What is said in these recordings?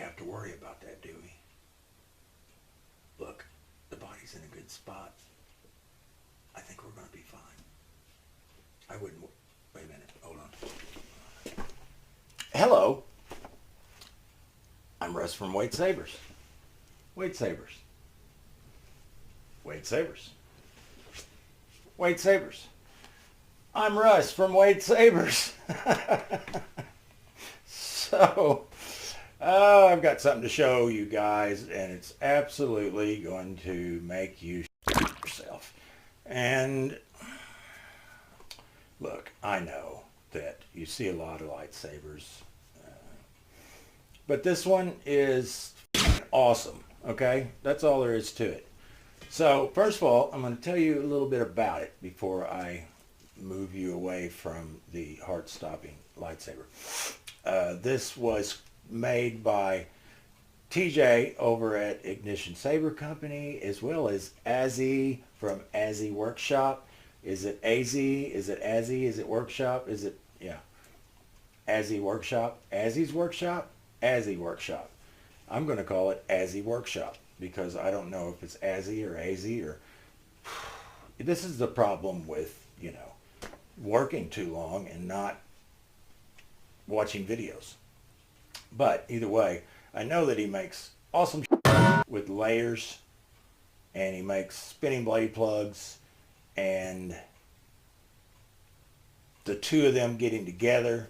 have to worry about that, do we? Look, the body's in a good spot. I think we're going to be fine. I wouldn't... Wait a minute. Hold on. Hello. I'm Russ from Wade Sabers. Wade Sabers. Wade Sabers. Wade Sabers. I'm Russ from Wade Sabers. So, I've got something to show you guys, and it's absolutely going to make you yourself. And look, I know that you see a lot of lightsabers, but this one is awesome, okay? That's all there is to it. So, first of all, I'm going to tell you a little bit about it before I move you away from the heart-stopping lightsaber. This was made by TJ over at Ignition Saber Company, as well as Azzy from Azzy Workshop. Is it Azzy? Is it Azzy? Is it Workshop? Is it, yeah, Azzy Workshop? Azzy's Workshop? Azzy Workshop. I'm going to call it Azzy Workshop because I don't know if it's Azzy or Azzy or... This is the problem with, you know, working too long and not watching videos. But either way, I know that he makes awesome with layers, and he makes spinning blade plugs, and the two of them getting together.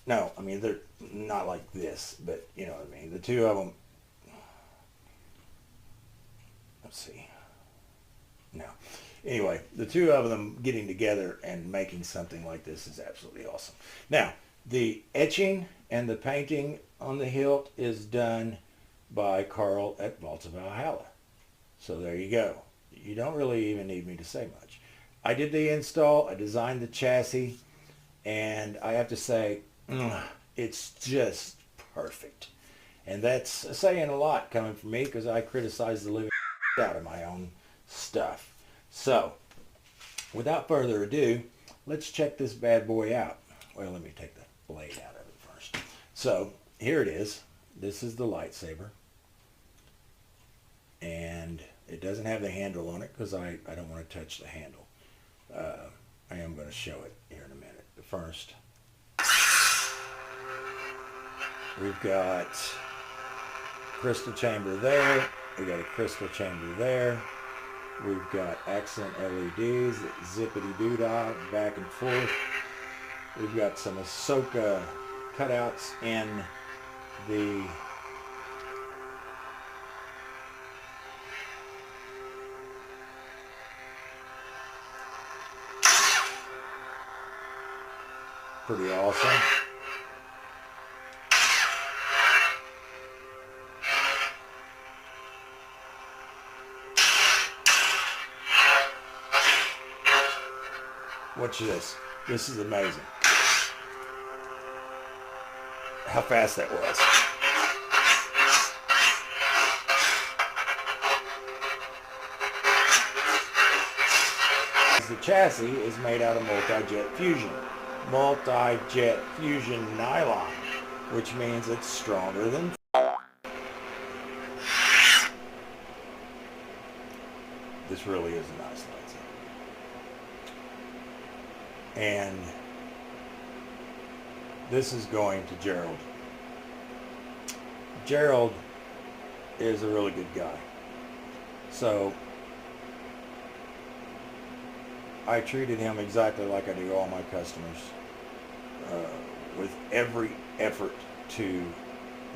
No, I mean, they're not like this, but you know what I mean. The two of them, let's see. No. Anyway, the two of them getting together and making something like this is absolutely awesome. Now, the etching and the painting on the hilt is done by Carl at Valhalla. So there you go. You don't really even need me to say much. I did the install, I designed the chassis, and I have to say, it's just perfect. And that's saying a lot coming from me because I criticize the living out of my own stuff. So, without further ado, let's check this bad boy out. Well, let me take the blade out of it first. So, here it is. This is the lightsaber. And it doesn't have the handle on it because I don't want to touch the handle. I am going to show it here in a minute. But first, we've got crystal chamber there. We've got a crystal chamber there. We've got accent LEDs that zippity-doo-dah back and forth. We've got some Ahsoka cutouts in the pretty awesome. Watch this. This is amazing. How fast that was. The chassis is made out of multi-jet fusion. Multi-jet fusion nylon, which means it's stronger than... This really is a nice lightsaber. And this is going to Jerald. Jerald is a really good guy. So I treated him exactly like I do all my customers, with every effort to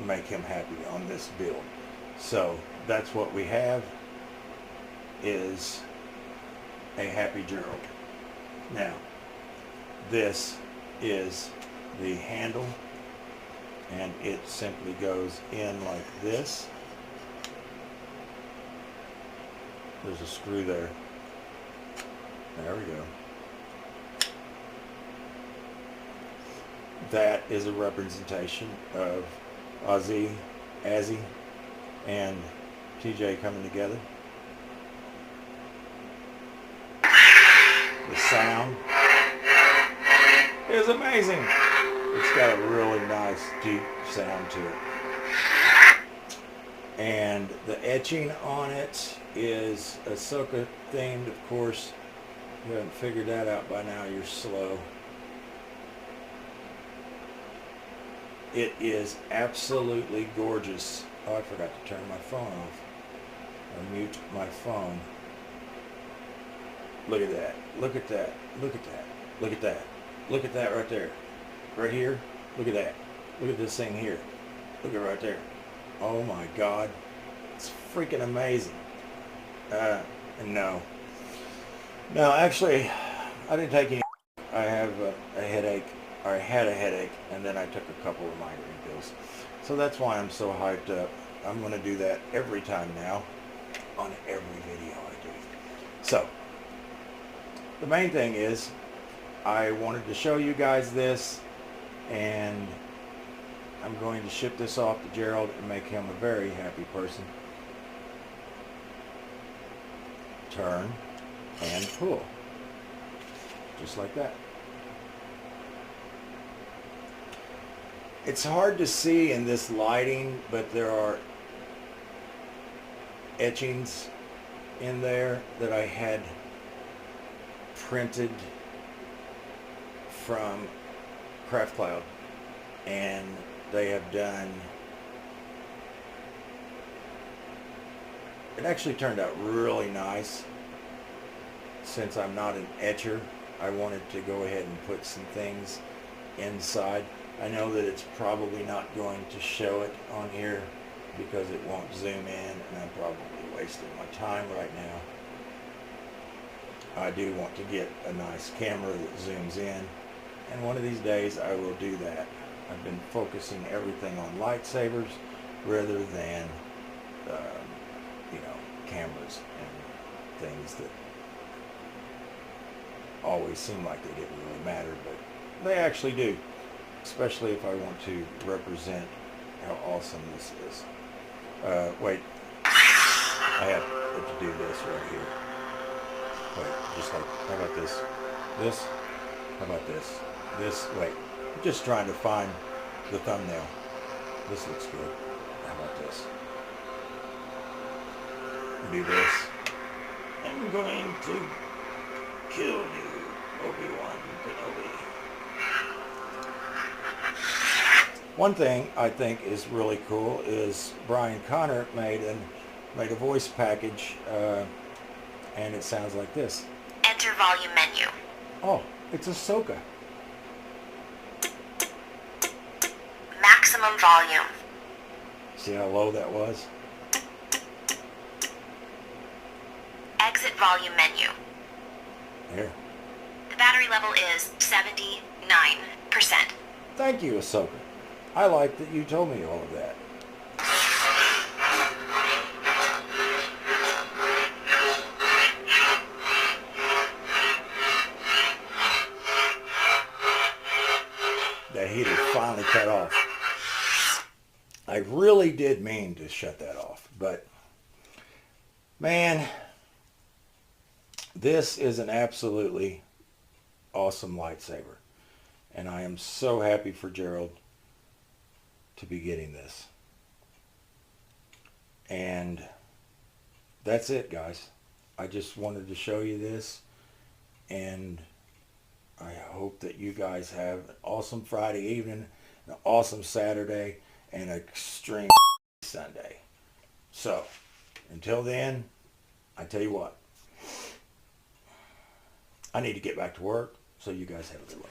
make him happy on this build. So that's what we have, is a happy Jerald. Now, this is the handle, and it simply goes in like this. There's a screw there. There we go. That is a representation of Azzy and TJ coming together. The sound is amazing. It's got a really nice deep sound to it. And the etching on it is Ahsoka themed, of course. If you haven't figured that out by now, you're slow. It is absolutely gorgeous. Oh, I forgot to turn my phone off. Or mute my phone. Look at that. Look at that. Look at that. Look at that. Look at that right there. Right here. Look at that. Look at this thing here. Look at right there. Oh my God. It's freaking amazing. No. No, actually, I didn't take any. I have a headache, or I had a headache, and then I took a couple of migraine pills. So that's why I'm so hyped up. I'm going to do that every time now, on every video I do. So, the main thing is, I wanted to show you guys this, and I'm going to ship this off to Jerald and make him a very happy person. Turn and pull. Just like that. It's hard to see in this lighting, but there are etchings in there that I had printed from Craftcloud, and they have done, it actually turned out really nice. Since I'm not an etcher, I wanted to go ahead and put some things inside. I know that it's probably not going to show it on here because it won't zoom in, and I'm probably wasting my time right now. I do want to get a nice camera that zooms in, and one of these days I will do that. I've been focusing everything on lightsabers rather than, you know, cameras and things that always seem like they didn't really matter, but they actually do, especially if I want to represent how awesome this is. Wait, I have to do this right here. Wait, just like, how about this? This? How about this? This, wait, I'm just trying to find the thumbnail. This looks good. How about this? Do this. I'm going to kill you, Obi-Wan Kenobi. One thing I think is really cool is Brian Connor made a voice package, and it sounds like this. Enter volume menu. Oh, it's Ahsoka. Maximum volume. See how low that was? Exit volume menu. Here. The battery level is 79%. Thank you, Ahsoka. I like that you told me all of that. That heater finally cut off. I really did mean to shut that off, but man, this is an absolutely awesome lightsaber, and I am so happy for Jerald to be getting this. And that's it, guys. I just wanted to show you this, and I hope that you guys have an awesome Friday evening, an awesome Saturday, and an extreme Sunday. So, until then, I tell you what, I need to get back to work, so you guys have a good one.